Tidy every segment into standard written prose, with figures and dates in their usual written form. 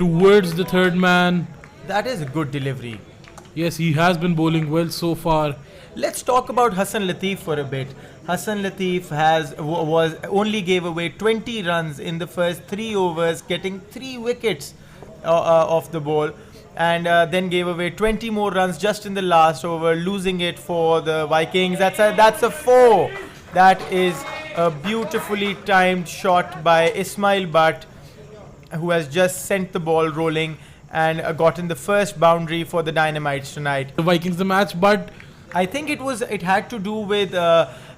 towards the third man. That is a good delivery. Yes, he has been bowling well so far. Let's talk about Hassan Latif for a bit. Hassan Latif was only gave away 20 runs in the first 3 overs, getting 3 wickets off the ball, and then gave away 20 more runs just in the last over, losing it for the Vikings. That's a 4. That is a beautifully timed shot by Ismail Butt, who has just sent the ball rolling and gotten the first boundary for the Dynamites tonight. The Vikings the match, but I think it had to do with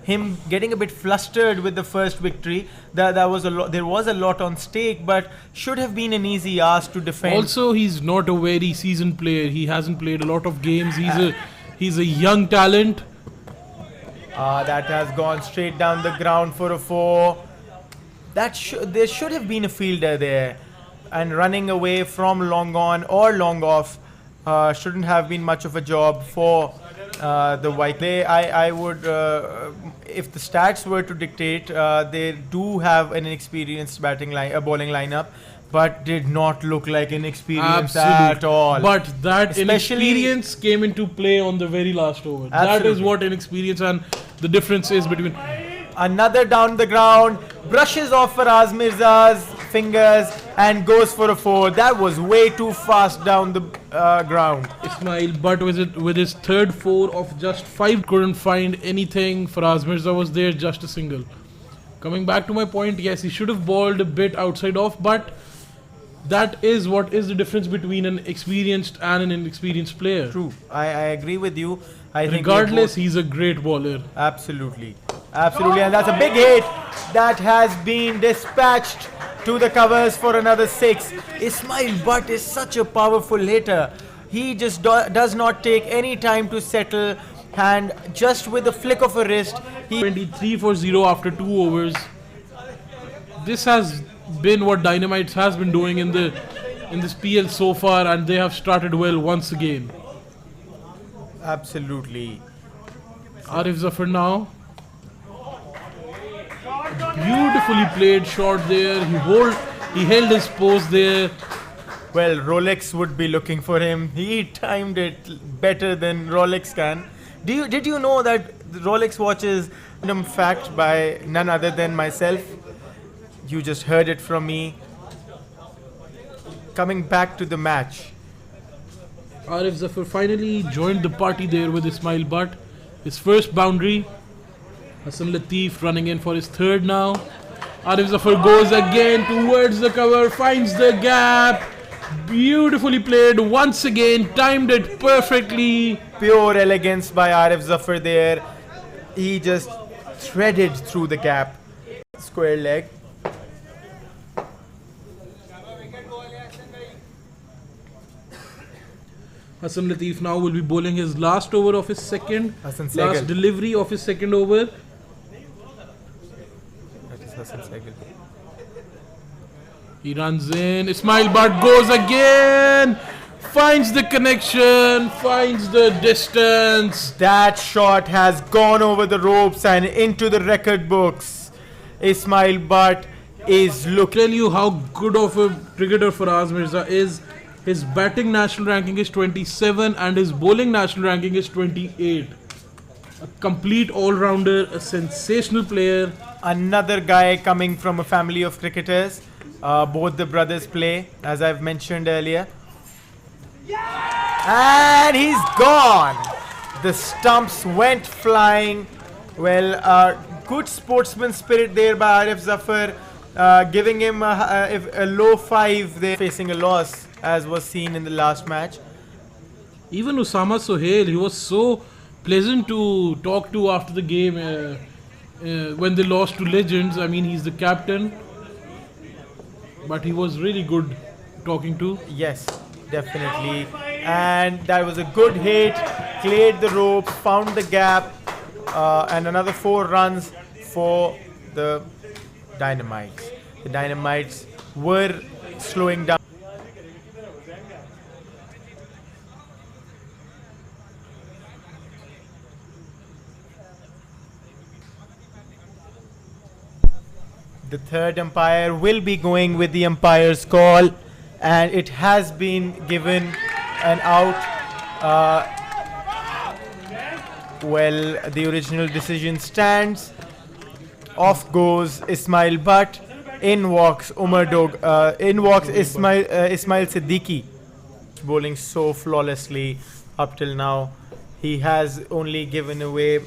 him getting a bit flustered with the first victory. There was a lot on stake, but should have been an easy ask to defend. also he's not a very seasoned player. He hasn't played a lot of games. He's a young talent. That has gone straight down the ground for a 4. There should have been a fielder there, and running away from long on or long off shouldn't have been much of a job for the Vikings. I would, if the stats were to dictate, they do have an experienced bowling lineup, but did not look like an experience at all. But that inexperience came into play on the very last over. That is what inexperience, and the difference is between. Another down the ground, brushes off Faraz Mirza's fingers and goes for a 4. That was way too fast down the ground. Ismail Butt with his third 4 of just 5, couldn't find anything. Faraz Mirza was there, just a single. Coming back to my point, yes, he should have bowled a bit outside off, but that is what is the difference between an experienced and an inexperienced player. True, I agree with you. I think regardless, he's a great bowler. Absolutely, and that's a big hit that has been dispatched to the covers for another 6. Ismail Butt is such a powerful hitter. He just does not take any time to settle, and just with a flick of a wrist, he 23 for 0 after 2 overs. This has been what Dynamites has been doing in this PL so far, and they have started well once again. Absolutely. Arif Zafar now. Beautifully played shot there. He held his pose there. Well, Rolex would be looking for him. He timed it better than Rolex can. Did you know that Rolex watches random fact by none other than myself? You just heard it from me. Coming back to the match. Arif Zafar finally joined the party there with Ismail Butt. His first boundary. Hassan Latif running in for his third now. Arif Zafar goes again towards the cover, finds the gap. Beautifully played once again, timed it perfectly. Pure elegance by Arif Zafar there. He just threaded through the gap. Square leg. Hassan Latif now will be bowling his last over of his last delivery of his second over. That is Hassan Sehgal. He runs in. Ismail Butt goes again. Finds the connection. Finds the distance. That shot has gone over the ropes and into the record books. Ismail Butt is looking. Tell you how good of a cricketer Faraz Mirza is. His batting national ranking is 27 and his bowling national ranking is 28. A complete all-rounder, a sensational player. Another guy coming from a family of cricketers. Both the brothers play, as I've mentioned earlier. And he's gone. The stumps went flying. Well, good sportsman spirit there by Arif Zafar, giving him a low 5 there, facing a loss, as was seen in the last match. Even Usama Sohail, he was so pleasant to talk to after the game when they lost to Legends. I mean, he's the captain, but he was really good talking to. Yes, definitely. And that was a good hit, cleared the rope, found the gap, and another 4 runs for the Dynamites. The Dynamites were slowing down. The third umpire will be going with the umpire's call, and it has been given an out. Well, the original decision stands. Off goes Ismail Butt. In walks Ismail Siddiqui, bowling so flawlessly up till now. He has only given away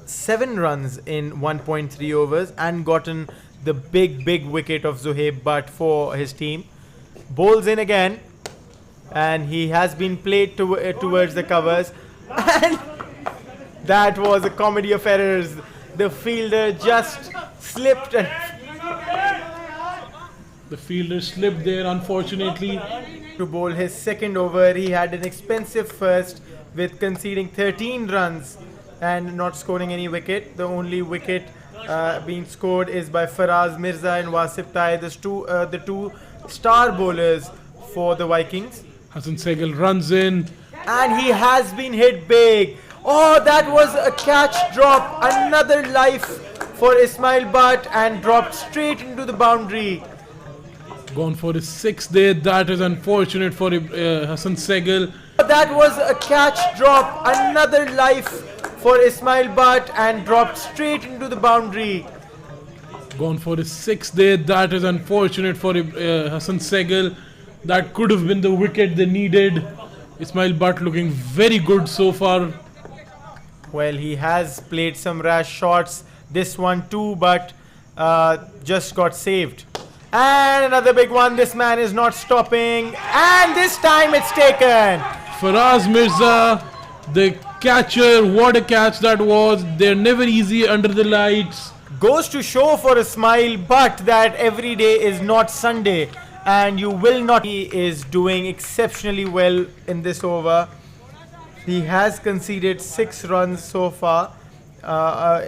7 runs in 1.3 overs and gotten the big wicket of Zohaib Butt for his team. Bowls in again, and he has been played towards the covers, and that was a comedy of errors. The fielder just slipped and the fielder slipped there, unfortunately. To bowl his second over. He had an expensive first with conceding 13 runs and not scoring any wicket. The only wicket being scored is by Faraz Mirza and Wasif Tai, the two star bowlers for the Vikings. Hassan Sehgal runs in, and he has been hit big. Oh, that was a catch drop. Another life for Ismail Butt, and dropped straight into the boundary. Gone for his 6th there. That is unfortunate for Hassan Sehgal. That was a catch drop. Another life for Ismail Butt, and dropped straight into the boundary. Gone for his 6th there. That is unfortunate for Hassan Sehgal. That could have been the wicket they needed. Ismail Butt looking very good so far. Well, he has played some rash shots. This one too, but just got saved. And another big one. This man is not stopping. And this time it's taken. Faraz Mirza, the catcher. What a catch that was. They're never easy under the lights. Goes to show for Ismail Butt that every day is not Sunday. And you will not. He is doing exceptionally well in this over. He has conceded 6 runs so far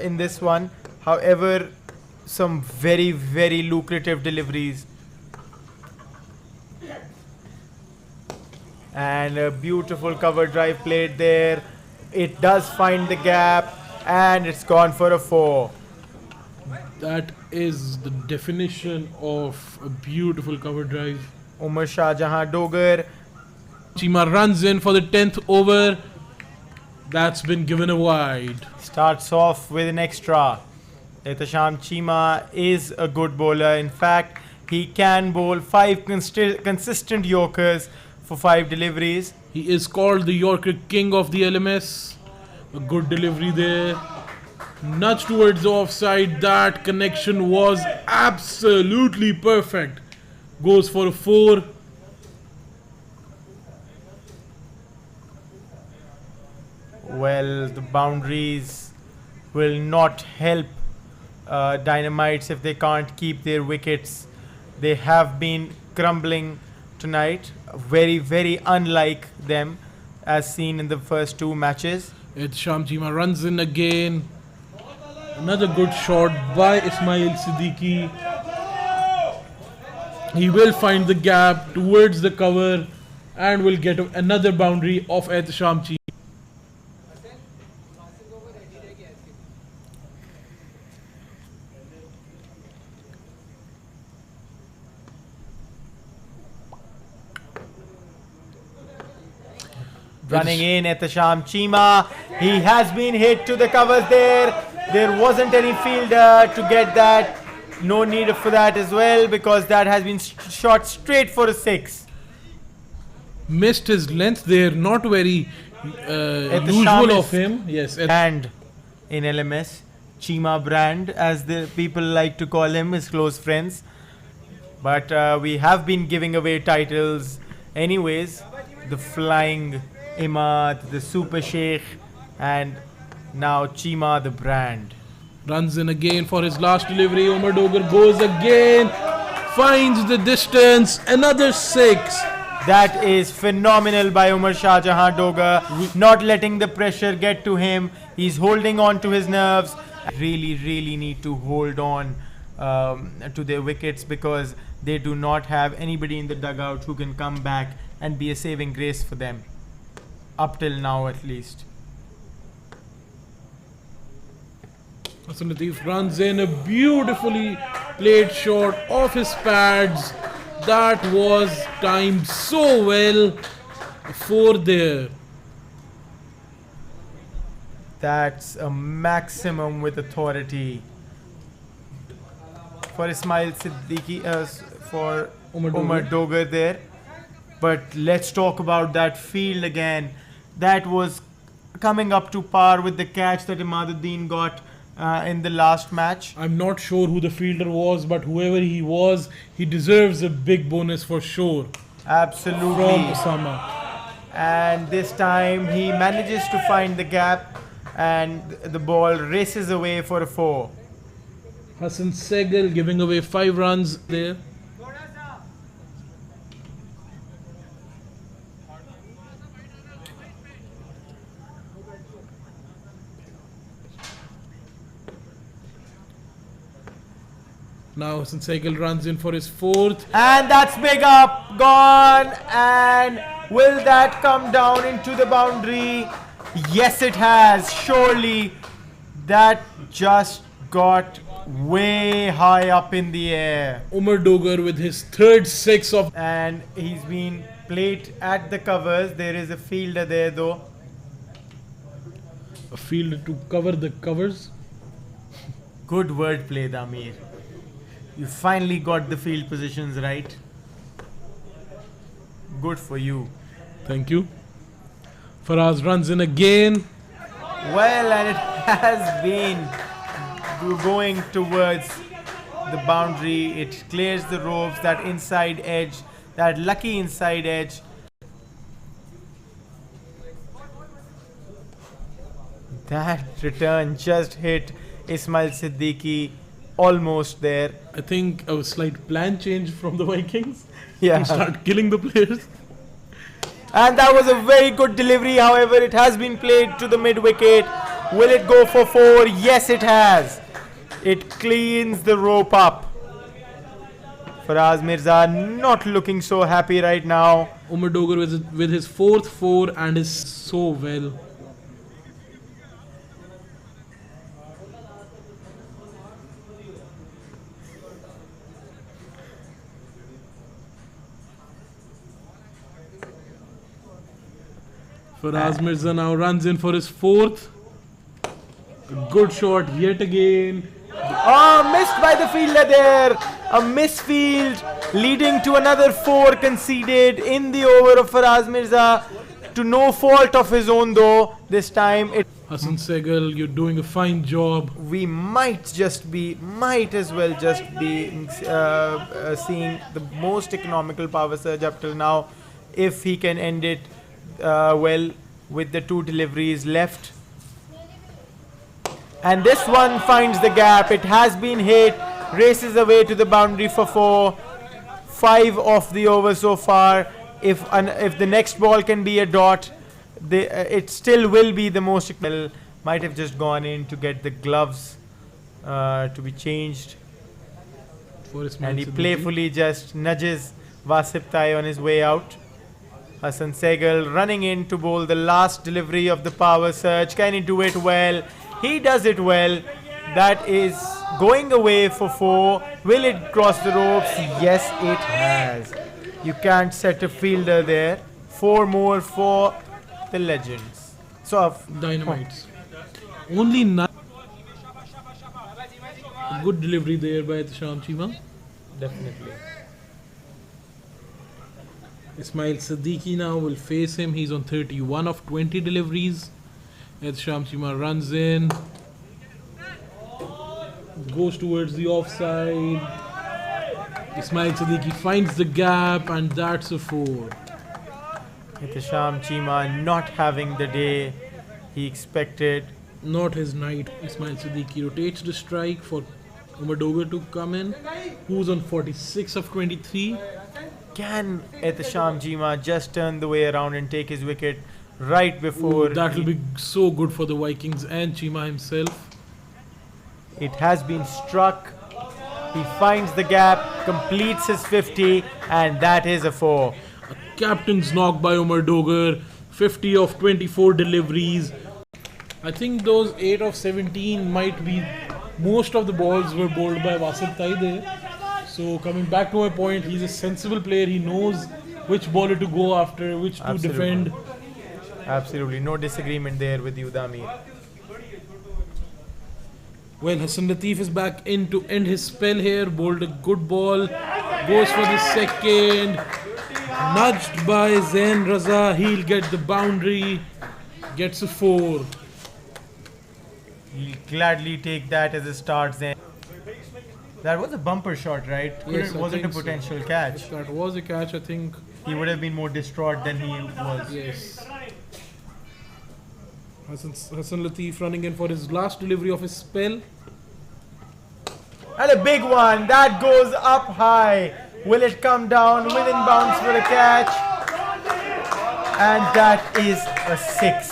in this one. However, some very lucrative deliveries. And a beautiful cover drive played there. It does find the gap, and it's gone for a 4. That is the definition of a beautiful cover drive. Umar Shah Jahan Dogar. Chima runs in for the 10th over. That's been given a wide. Starts off with an extra. Ehtesham Chima is a good bowler. In fact, he can bowl 5 consistent Yorkers for 5 deliveries. He is called the Yorker King of the LMS. A good delivery there. Nudge towards the offside. That connection was absolutely perfect. Goes for a 4. Well, the boundaries will not help Dynamites if they can't keep their wickets. They have been crumbling tonight, very unlike them as seen in the first 2 matches. Ehtesham Chima runs in again. Another good shot by Ismail Siddiqui. He will find the gap towards the cover and will get another boundary of Ehtesham Chima. Running in Ehtesham Chima. He has been hit to the covers there. There wasn't any fielder to get that. No need for that as well, because that has been shot straight for a 6. Missed his length there. Not very usual of him. Yes. And in LMS, Chima Brand, as the people like to call him, his close friends. But we have been giving away titles anyways. The Flying Imad, the Super Sheikh, and now Chima the Brand. Runs in again for his last delivery. Umar Dogar goes again. Finds the distance. Another 6. That is phenomenal by Umar Shah Jahan Dogar. Not letting the pressure get to him. He's holding on to his nerves. Really need to hold on to their wickets, because they do not have anybody in the dugout who can come back and be a saving grace for them. Up till now, at least. Hassan Lateef runs in, a beautifully played shot off his pads. That was timed so well. 4 there. That's a maximum with authority for Ismail Siddiqui, for Umar Dogar there. But let's talk about that field again. That was coming up to par with the catch that Imaduddin got in the last match. I'm not sure who the fielder was, but whoever he was, he deserves a big bonus for sure. Absolutely. From Osama. And this time he manages to find the gap and the ball races away for a 4. Hassan Segal giving away 5 runs there. Now Hassan Segal runs in for his 4th. And that's big up, gone. And will that come down into the boundary? Yes, it has. Surely that just got way high up in the air. Umar Dogar with his 3rd 6 of. And he's been played at the covers. There is a fielder there though. A fielder to cover the covers. Good wordplay, Damir. You finally got the field positions right. Good for you. Thank you. Faraz runs in again. Well, and it has been going towards the boundary. It clears the ropes, that inside edge, that lucky inside edge. That return just hit Ismail Siddiqui almost there. I think a slight plan change from the Vikings. Yeah. And start killing the players. And that was a very good delivery. However, it has been played to the mid wicket. Will it go for 4? Yes, it has. It cleans the rope up. Faraz Mirza not looking so happy right now. Umar Dogar with his 4th 4 and is so well. Faraz Mirza now runs in for his 4th. A good shot yet again. Oh, missed by the fielder there. A misfield leading to another 4 conceded in the over of Faraz Mirza. To no fault of his own though. This time it. Hassan Segal, you're doing a fine job. We might as well just be seeing the most economical power surge up till now. If he can end it well with the 2 deliveries left. And this one finds the gap. It has been hit. Races away to the boundary for 4. 5 off the over so far. If the next ball can be a dot, it still will be the most. Might have just gone in to get the gloves to be changed. And he playfully just nudges Wasif Tai on his way out. Hassan Segal running in to bowl the last delivery of the power surge. Can he do it well? He does it well. That is going away for 4. Will it cross the ropes? Yes, it has. You can't set a fielder there. 4 more for the legends. So, Dynamites. Only 9. Good delivery there by Sham Chima. Definitely. Ismail Siddiqui now will face him. He's on 31 of 20 deliveries. As Sham Chima runs in, goes towards the offside. Ismail Siddiqui finds the gap, and that's a 4. Sham Chima not having the day he expected. Not his night. Ismail Siddiqui rotates the strike for Umar Dogar to come in, who's on 46 of 23. Can Sham Chima just turn the way around and take his wicket right before? That will be so good for the Vikings and Chima himself. It has been struck. He finds the gap, completes his 50, and that is a 4. A captain's knock by Umar Dogar, 50 of 24 deliveries. I think those 8 of 17 might be. Most of the balls were bowled by Wasif Tai there. So coming back to my point, he's a sensible player. He knows which bowler to go after, which to defend. Absolutely, no disagreement there with you, Damir. Well, Hassan Latif is back in to end his spell here. Bowled a good ball. Goes for the second. Nudged by Zain Raza. He'll get the boundary. Gets a 4. He'll gladly take that as a start, Zain. That was a bumper shot, right? Yes, I Wasn't a think so. potential catch. That was a catch, I think. He would have been more distraught than he was. Yes. Hassan Latif running in for his last delivery of his spell. And a big one. That goes up high. Will it come down within bounds for a catch? And that is a 6.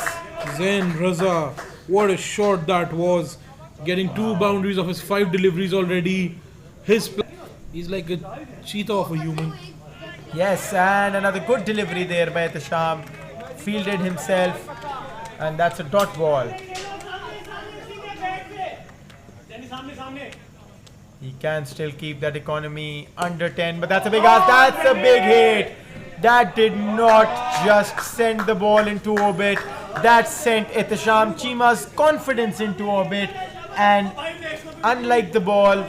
Zain Raza. What a shot that was. Getting 2 boundaries of his 5 deliveries already. He's like a cheetah of a human. Yes, and another good delivery there by Tasham. Fielded himself. And that's a dot ball. He can still keep that economy under 10, but that's a big ask. That's a big hit. That did not just send the ball into orbit. That sent Ehtisham Chima's confidence into orbit. And unlike the ball,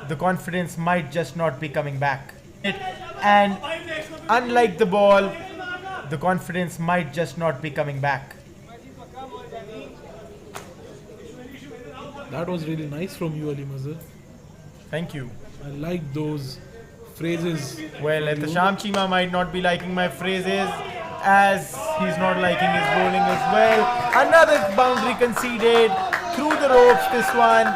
the confidence might just not be coming back. And unlike the ball, the confidence might just not be coming back. That was really nice from you, Ali Mazhar. Thank you. I like those phrases. Well, Ehtisham Chima might not be liking my phrases as he's not liking his bowling as well. Another boundary conceded through the ropes, this one.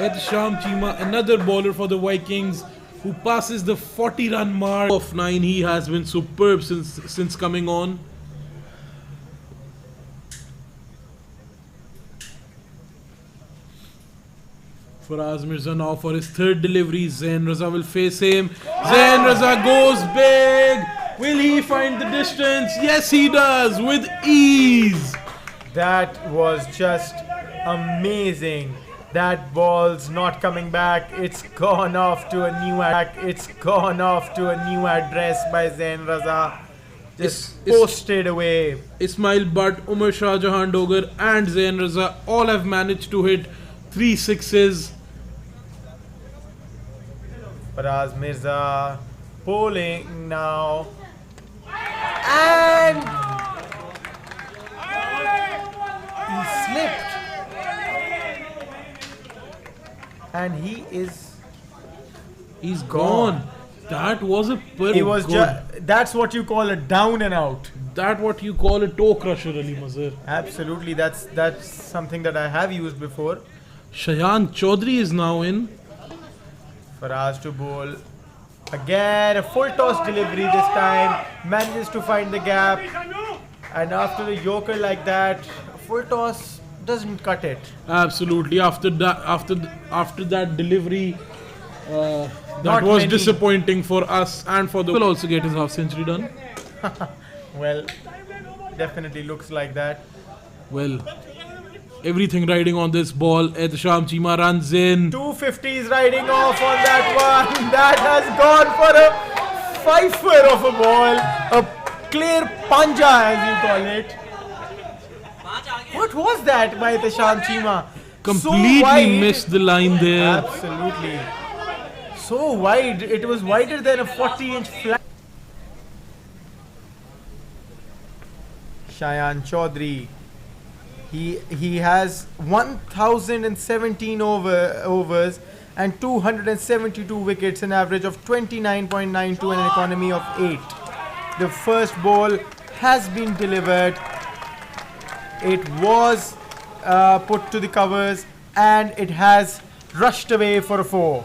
Ehtisham Chima, another bowler for the Vikings who passes the 40-run mark of 9. He has been superb since coming on. Faraz Mirza now for his 3rd delivery. Zain Raza will face him. Zain Raza goes big. Will he find the distance? Yes, he does with ease. That was just amazing. That ball's not coming back. It's gone off to a new address by Zain Raza. Just posted away. Ismail Butt, Umar Shah Jahan Dogar and Zain Raza all have managed to hit 3 sixes. Faraz Mirza bowling now. And he slipped. And he's gone. That was a perfect. It was that's what you call a down and out. That what you call a toe crusher, Ali Mazhar. Absolutely, that's something that I have used before. Shayan Chaudhary is now in. Faraz to bowl. Again, a full toss delivery this time. Manages to find the gap. And after a yorker like that, a full toss doesn't cut it. Absolutely. After that delivery, that was many. disappointing for us and for the. Will also get his half century done. Well, definitely looks like that. Well, everything riding on this ball. Ehtisham Chima runs in. 250s riding off on that one. That has gone for a fifer of a ball. A clear panja, as you call it. What was that by Ehtisham Chima? Completely missed the line there. Absolutely. So wide. It was wider than a 40-inch flag. Shayan Chaudhary. He has 1017 overs and 272 wickets, an average of 29.92 and an economy of 8. The first ball has been delivered. It was put to the covers and it has rushed away for a 4.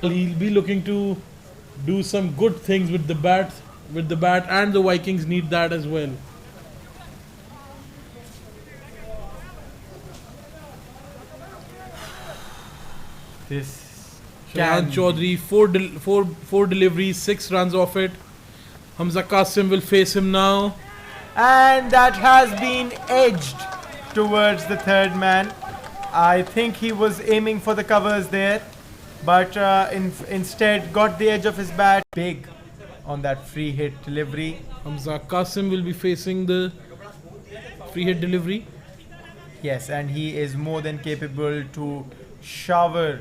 He'll be looking to do some good things with the bat. And the Vikings need that as well. This Shayan Chaudhary, four deliveries, 6 runs off it. Hamza Qasim will face him now. And that has been edged towards the third man. I think he was aiming for the covers there, but instead got the edge of his bat big on that free hit delivery. Hamza Qasim will be facing the free hit delivery. Yes, and he is more than capable to shower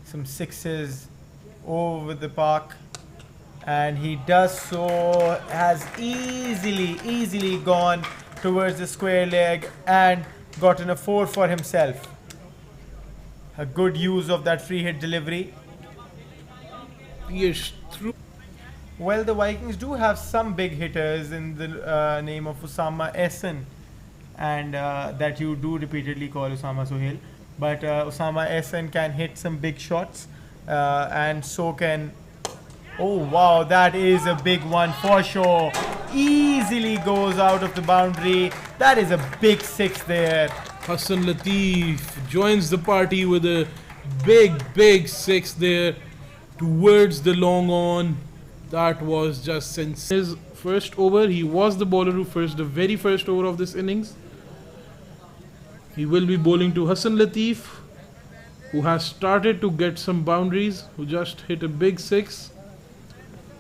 some sixes over the park, and he does so, has easily gone towards the square leg and gotten a 4 for himself. A good use of that free hit delivery. Pierce through. Well, the Vikings do have some big hitters in the name of Usama Ehsan, and that you do repeatedly call Usama Sohail. But Usama Ehsan can hit some big shots, and so can. Oh wow, that is a big one for sure. Easily goes out of the boundary. That is a big 6 there. Hassan Latif joins the party with a big 6 there towards the long on. That was just sensational. His first over, he was the bowler who first, the very first over of this innings. He will be bowling to Hassan Latif, who has started to get some boundaries, who just hit a big 6.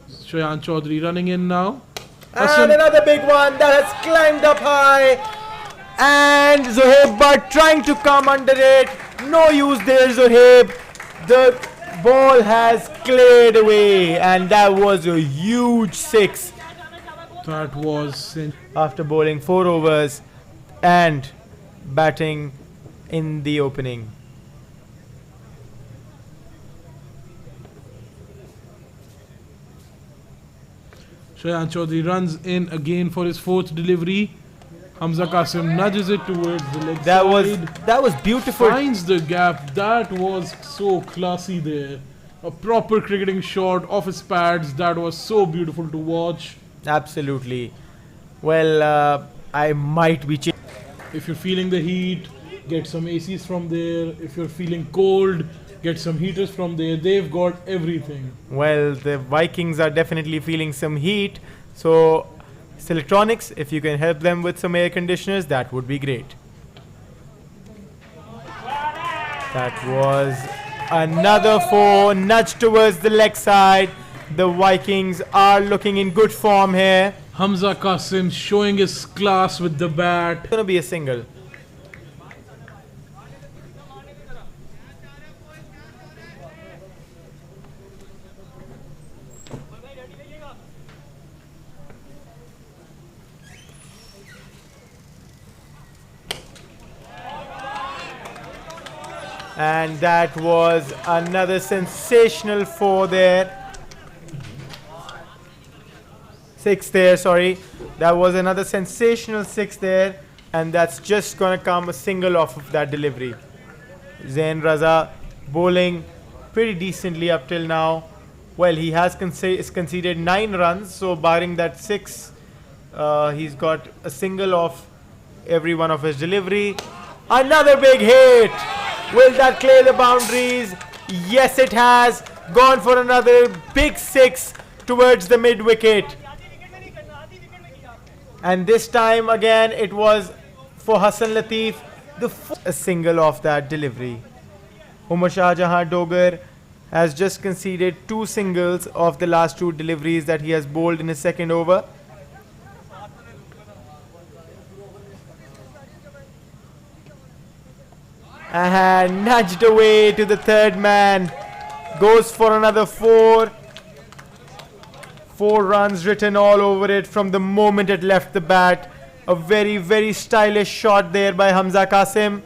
Shayan Chaudhary running in now. And another big one that has climbed up high. And Zohaib Butt trying to come under it. No use there, Zohaib. The ball has cleared away, and that was a huge 6. That was After bowling 4 overs and batting in the opening. Shayan Chaudhary runs in again for his 4th delivery. Hamza Qasim nudges it towards the leg side. That was beautiful. Finds the gap. That was so classy there. A proper cricketing shot off his pads. That was so beautiful to watch. Absolutely. Well, I might be. If you're feeling the heat, get some ACs from there. If you're feeling cold, get some heaters from there. They've got everything. Well, the Vikings are definitely feeling some heat. So, Electronics, if you can help them with some air conditioners, that would be great. That was another 4, nudged towards the leg side. The Vikings are looking in good form here. Hamza Qasim showing his class with the bat. It's going to be a single. And that was another sensational 4 there. 6 there, sorry. That was another sensational 6 there. And that's just going to come a single off of that delivery. Zain Raza bowling pretty decently up till now. Well, he has conceded 9 runs. So barring that 6, he's got a single off every one of his delivery. Another big hit. Will that clear the boundaries? Yes, it has. Gone for another big 6 towards the mid wicket. And this time again, it was for Hassan Latif, a single off that delivery. Umar Shah Jahan Dogar has just conceded 2 singles of the last 2 deliveries that he has bowled in his second over. And nudged away to the third man. Goes for another 4. 4 runs written all over it from the moment it left the bat. A very stylish shot there by Hamza Qasim.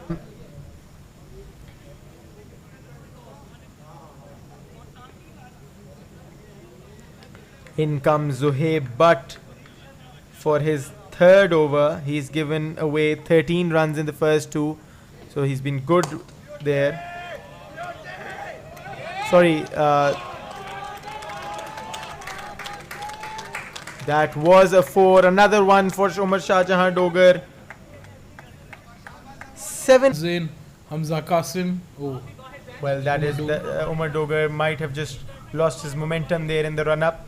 In comes Zohaib Butt for his third over. He's given away 13 runs in the first 2. So he's been good there. Sorry, that was a 4. Another one for Umar Shah Jahan Dogar. 7. Zain, Hamza Qasim. Oh, Well, that is the, Umar Dogar might have just lost his momentum there in the run-up.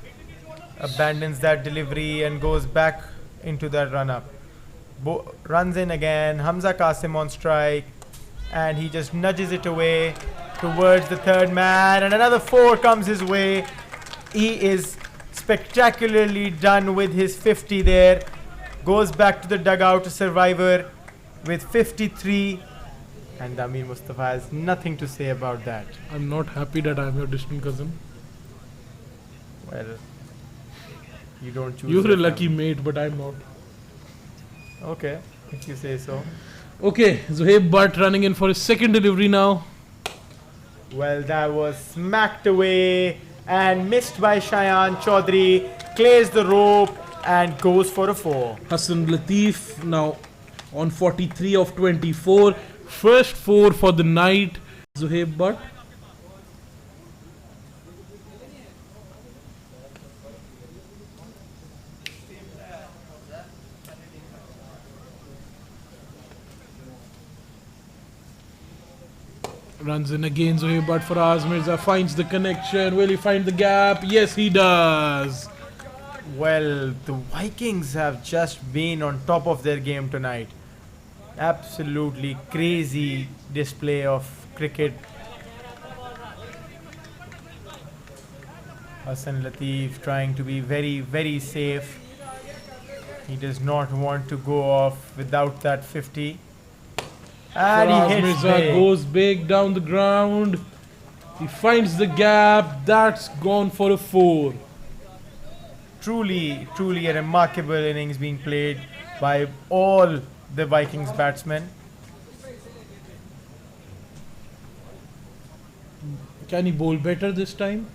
Abandons that delivery and goes back into that run-up. Runs in again. Hamza Qasim on strike. and he just nudges it away towards the third man, and another 4 comes his way. He is spectacularly done with his 50 there. Goes back to the dugout, survivor with 53, and Amir Mustafa has nothing to say about that. I'm not happy that I'm your distant cousin. Well, you don't choose. You're your a lucky family. mate, but I'm not. Okay, if you say so. Okay, Zohaib Butt running in for his second delivery now. Well, that was smacked away and missed by Shayan Chaudhary. Clears the rope and goes for a 4. Hassan Latif now on 43 of 24. First 4 for the night. Zohaib Butt. Runs in again Zohaib Butt. Faraz Mirza finds the connection. Will he find the gap? Yes, he does. Well, the Vikings have just been on top of their game tonight. Absolutely crazy display of cricket. Hassan Latif trying to be very, very safe. He does not want to go off without that 50. And Faraz he hits Mirza big. goes big down the ground. He finds the gap. That's gone for a 4. Truly, truly a remarkable innings being played by all the Vikings batsmen. Can he bowl better this time?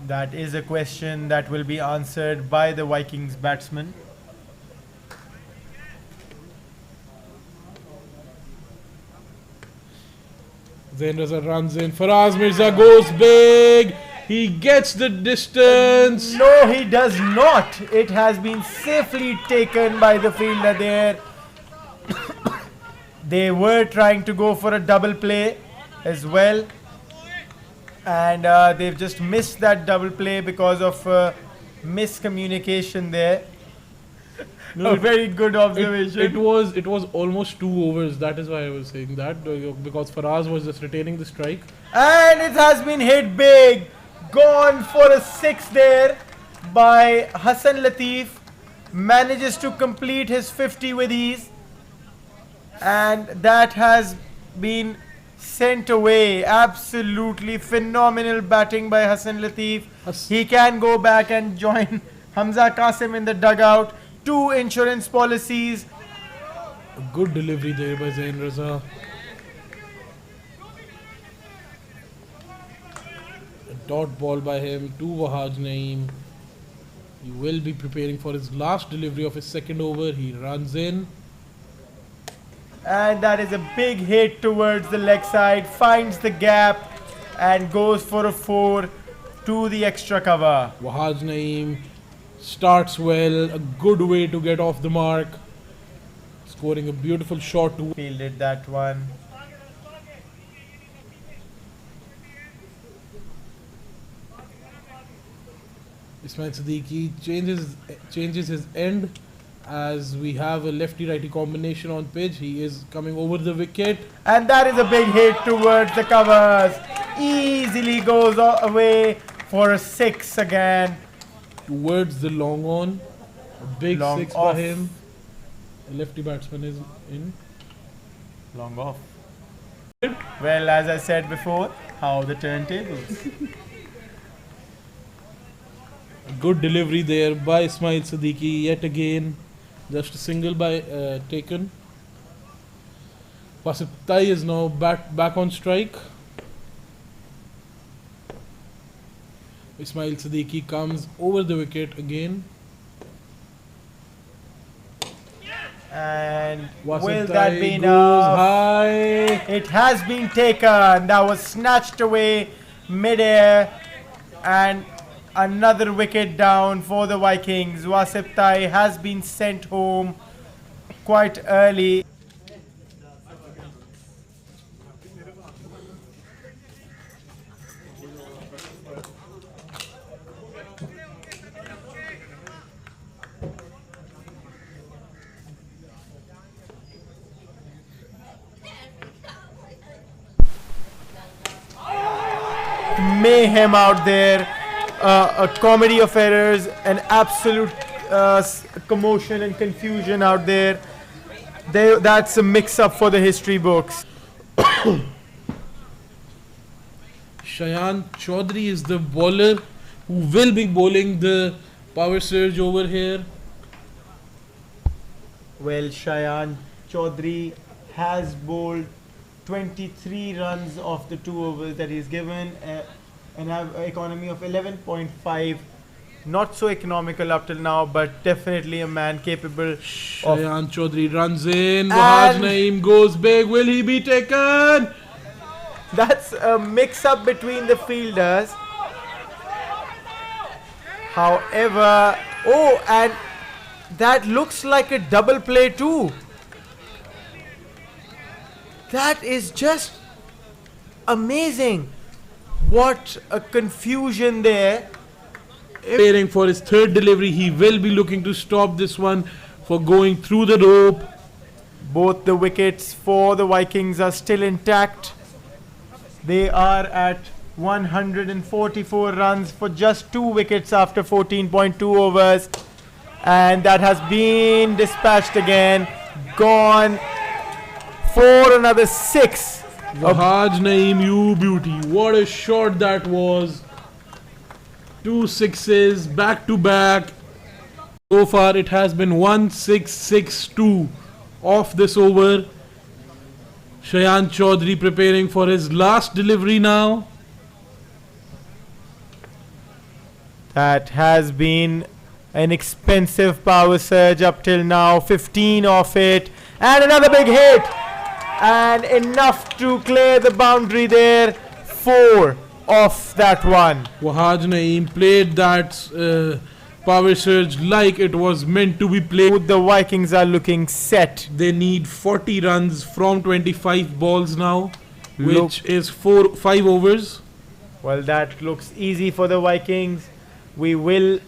That is a question that will be answered by the Vikings batsmen. Zain Raza runs in. Faraz Mirza goes big. He gets the distance. No, he does not. It has been safely taken by the fielder there. They were trying to go for a double play as well. And they've just missed that double play because of miscommunication there. No, A very good observation. It was almost 2 overs. That is why I was saying that, because Faraz was just retaining the strike. And it has been hit big. Gone for a 6 there by Hassan Latif. Manages to complete his 50 with ease. And that has been sent away. Absolutely phenomenal batting by Hassan Latif. He can go back and join Hamza Qasim in the dugout. 2 insurance policies. A good delivery there by Zain Raza. A dot ball by him to Wahaj Naeem. He will be preparing for his last delivery of his second over. He runs in. And that is a big hit towards the leg side. Finds the gap and goes for a 4 to the extra cover. Wahaj Naeem starts well. A good way to get off the mark. Scoring a beautiful shot to Fielded that one. Ismail Siddiqui changes his end as we have a lefty-righty combination on pitch. He is coming over the wicket. And that is a big hit towards the covers. Easily goes away for a 6 again. Towards the long on. A big Long 6 off. by him. The lefty batsman is in. Long off. Well, as I said before, how the turntables. A good delivery there by Ismail Siddiqui yet again. Just a single by taken. Wasif Tai is now back on strike. Ismail Siddiqui comes over the wicket again. And Wasif will Tai that be goes enough? high. It has been taken. That was snatched away mid-air. And another wicket down for the Vikings. Wasif Tai has been sent home quite early. mayhem out there. A comedy of errors, an absolute commotion and confusion out there. That's a mix-up for the history books. Shayan Chaudhary is the bowler who will be bowling the power surge over here. Well, Shayan Chaudhary has bowled 23 runs off the 2 overs that he's given and have an economy of 11.5. Not so economical up till now, but definitely a man capable of... Shayan Chaudhary runs in. Wahaj Naeem goes big. Will he be taken? That's a mix-up between the fielders. However, oh, and that looks like a double play too. That is just amazing. What a confusion there. Preparing for his third delivery. He will be looking to stop this one for going through the rope. Both the wickets for the Vikings are still intact. They are at 144 runs for just 2 wickets after 14.2 overs. And that has been dispatched again. Gone for another 6. Wahaj Naeem, you beauty. What a shot that was. 2 sixes back to back. So far it has been 1-6-6-2 off this over. Shayan Chaudhary preparing for his last delivery now. That has been an expensive power surge up till now. 15 off it. And another big hit. And enough to clear the boundary there. 4 off that one. Wahaj Naeem played that power surge like it was meant to be played. The Vikings are looking set. They need 40 runs from 25 balls now, which is 5 overs. Well, that looks easy for the Vikings. We will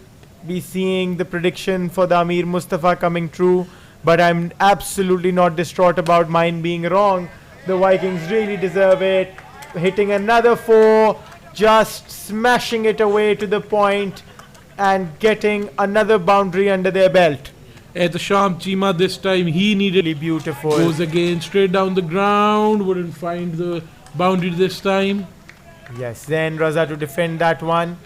be seeing the prediction for the Amir Mustafa coming true, but I'm absolutely not distraught about mine being wrong. The Vikings really deserve it. Hitting another 4, just smashing it away to the point and getting another boundary under their belt. Ehtesham Cheema this time he needed Really beautiful. goes again straight down the ground, wouldn't find the boundary this time. Yes, then Raza to defend that one.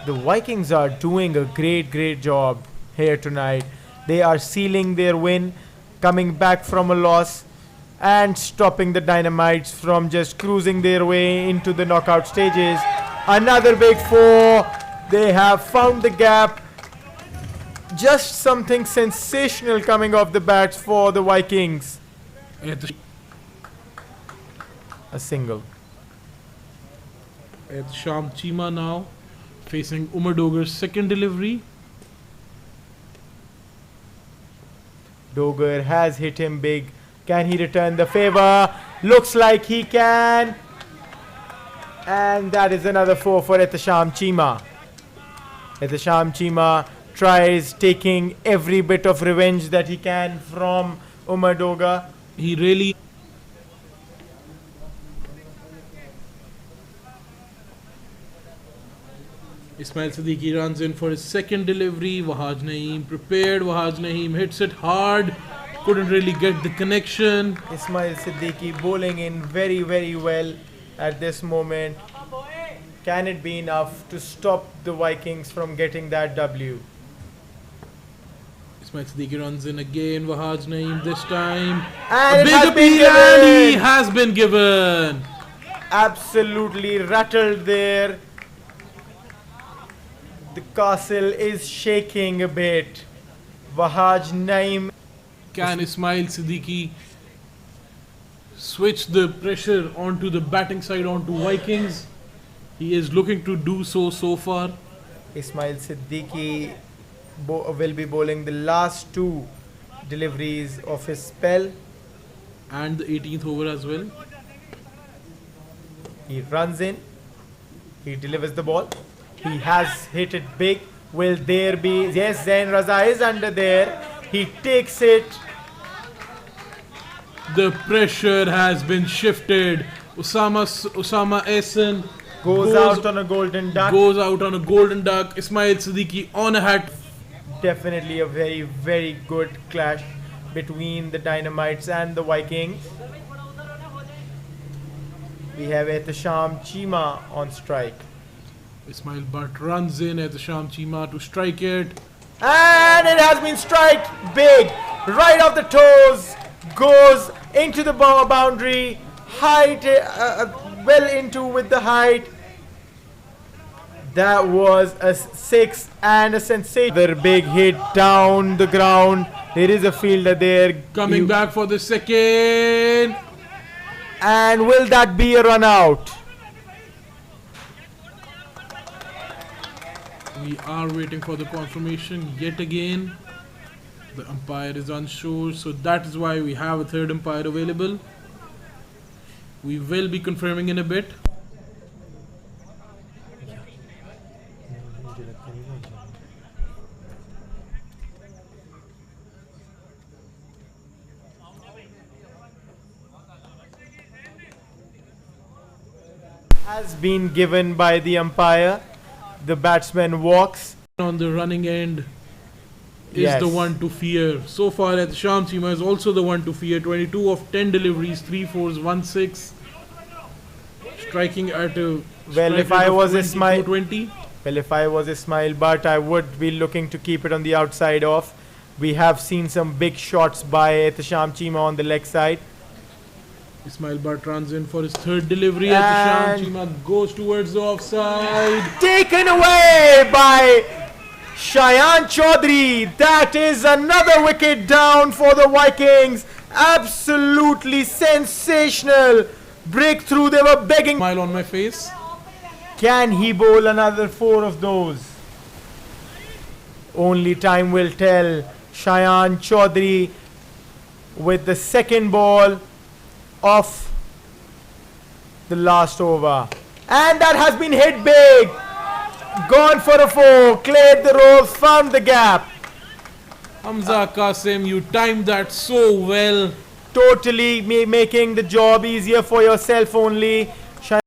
The Vikings are doing a great job here tonight. They are sealing their win, coming back from a loss and stopping the Dynamites from just cruising their way into the knockout stages. Another big 4. They have found the gap. Just something sensational coming off the bats for the Vikings. A single. Ehtesham Cheema now facing Umar Dogar's second delivery. Dogar has hit him big. Can he return the favor? Looks like he can. And that is another 4 for Ehtesham Cheema. Ehtesham Cheema tries taking every bit of revenge that he can from Umar Dogar. He really Ismail Siddiqui runs in for his second delivery. Wahaj Naeem prepared. Wahaj Naeem hits it hard. Couldn't really get the connection. Ismail Siddiqui bowling in very well at this moment. Can it be enough to stop the Vikings from getting that W? Ismail Siddiqui runs in again. Wahaj Naeem this time. And A it big has been appeal and he given. has been given. Absolutely rattled there. The castle is shaking a bit. Wahaj Naeem. Can Ismail Siddiqui switch the pressure onto the batting side onto Vikings? He is looking to do so far. Ismail Siddiqui will be bowling the last 2 deliveries of his spell. And the 18th over as well. He runs in. He delivers the ball. He has hit it big. Will there be... Yes, Zain Raza is under there. He takes it. The pressure has been shifted. Usama Ehsan Goes out on a golden duck. Goes out on a golden duck. Ismail Siddiqui on a hat. Definitely a very, very good clash between the Dynamites and the Vikings. We have Ehtisham Chima on strike. Ismail Butt runs in at the Sham Chima to strike it. And it has been striked big. Right off the toes. Goes into the boundary. Height, well into with the height. That was a 6 and a sensation. Their big hit down the ground. There is a fielder there. Coming back for the second. And will that be a run out? We are waiting for the confirmation yet again. The umpire is unsure, so that is why we have a third umpire available. We will be confirming in a bit. Has been given by the umpire. The batsman walks. On the running end is Yes. the one to fear. So far, at Sham Chima is also the one to fear. 22 of 10 deliveries, 3 fours, 1 6. Striking at a Well, if I was Ismail, 20. well, if I was Ismail Butt, I would be looking to keep it on the outside off. We have seen some big shots by Ehtisham Chima on the leg side. Ismail Butt runs in for his third delivery at the Sham Chima, goes towards the offside. Taken away by Shayan Chaudhary. That is another wicket down for the Vikings. Absolutely sensational breakthrough. They were begging. Smile on my face. Can he bowl another 4 of those? Only time will tell. Shayan Chaudhary with the second ball of the last over. And that has been hit big. Gone for a 4. Cleared the ropes, found the gap. Hamza Qasim, you timed that so well. Totally making the job easier for yourself only.